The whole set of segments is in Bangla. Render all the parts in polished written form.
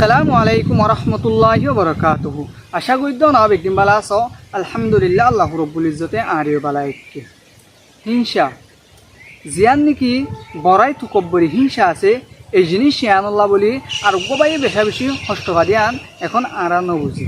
আসসালামু আলাইকুম ওরহমতুল্লাহি ওবরাকাতুহু। আশা করি নব একদিন বালা আছো। আলহামদুলিল্লাহ আল্লাহ রব্বুল ইজ্জতে আরিও বালা একটি হিংসা জিয়ান নাকি বড়াই তুকব্বরি হিংসা আছে এই জিনিস শিয়ানুল্লাহ বলি আর গোবাই বেশা বেশি হস্তবাদী আন এখন আর বুঝি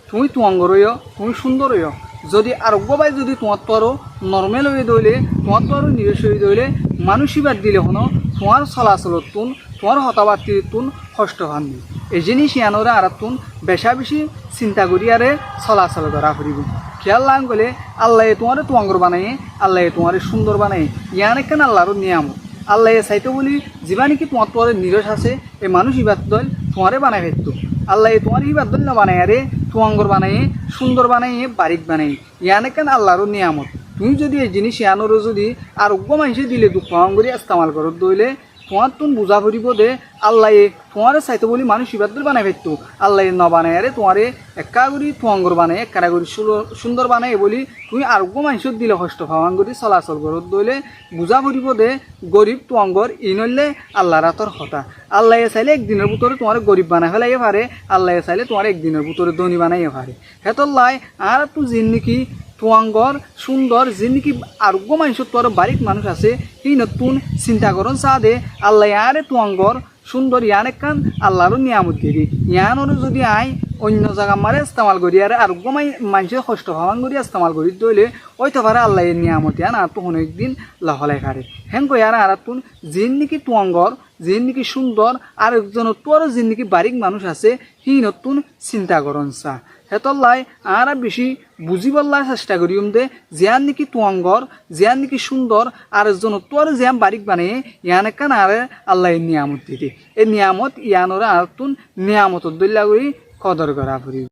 তুমি তুয়াঙ্গরইয় তুমি সুন্দরইয় যদি আরোগ্যবাই যদি তোমার তো আরও নর্মেল হয়ে দইলে তোমার তো আরও নিবেশ হয়ে দইলে মানুষইবাদ দিলে হনো তোমার চলাচলত তুন তোমার হতাবার্তির তুন কষ্ট হননি এই জিনিস ইয়ানোরে আর তুন বেশা বেশি চিন্তা করি আরে চলাচল করা ফুরিব খেয়াল লাং গলে আল্লাহ তোমারে তুয়াঙ্গর বানাই আল্লাহ তোমারে সুন্দর বানাই ইয়ান কেন আল্লাহর নিয়ামত আল্লাহ চাইতে বলি যিবা নাকি তোমার তো নিরস আছে এই মানুষ ইবাদ দল তোমারে বানাই ফেলতো আল্লাহ তোমার ইবাদ দল না বানাই আরে তুয়াঙ্গর বানাই সুন্দর বানাই বারিক বানাই ইয়ানে কেন আল্লাহর নিয়ামত তুমি যদি এই জিনিস ইয়ানোরও যদি আরোগ্য মানুষে দিলে দুঃখ করে ইস্তেমাল করো দইলে তোমার তুন বুঝা ফুরিব দে আল্লাহ তোমারে চাইতে বলি মানুষ ইবাদুল বানাই ফেলতো আল্লাহ ন বানাই আরে তোমারে একা করি তুয়াঙ্গর বানাই একা করি সুন্দর বানাই বলি তুমি আরোগ্য মানুষের দিলে কষ্ট ভাবান করি চলাচল করো দইলে বুঝা ফুরিব দে গরিব তুয়াঙ্গর ই নইলে আল্লাহ রাতর কথা আল্লাহ চাইলে একদিনের ভিতরে তোমার গরিব বানাই ফেলাই পারে আল্লাহ চাইলে তোমার একদিনের ভিতরে ধনী বানাই পারে হেতল্লাই আর তো জিন নাকি তুয়াঙ্গর সুন্দর যে নাকি আরোগ্য মানুষের তো আরো বারিক মানুষ আছে সেই নতুন চিন্তা করুন চা দে আল্লাহ ইয়ারে তুয়াঙ্গর সুন্দর ইয়ান কান আল্লাহরও নিয়ামত দিয়ে ইয়ানোর যদি আই অন্য জায়গা মারে ইস্তেমাল করি আর আরোগ্য মানুষের কষ্ট হওয়ান করি ইস্তেমাল করি দইলে ওইতে পারে আল্লাহ এর নিয়ামত ইয়ান আর তখন একদিন লহলাই খারে হেন কই আর তুন যে নাকি তুয়াঙ্গর যে নাকি সুন্দর আর একজন তোর যে নাকি বারিক মানুষ আছে সেই নতুন চিন্তা করুন চা হেতল্লাই আর বেশি বুঝিবল্লার চেষ্টা করিম দে জিয়ান নাকি তুয়াঙ্গর জিয়ান নাকি সুন্দর আর একজন তোর জিয়ান বারিক বানিয়ে ইয়ান কান আর আল্লাহ নিয়ামত দিতে এই নিয়ামত ইয়ানোরা আর তুন নিয়ামত দল্লা করি কদর করা ফুরি।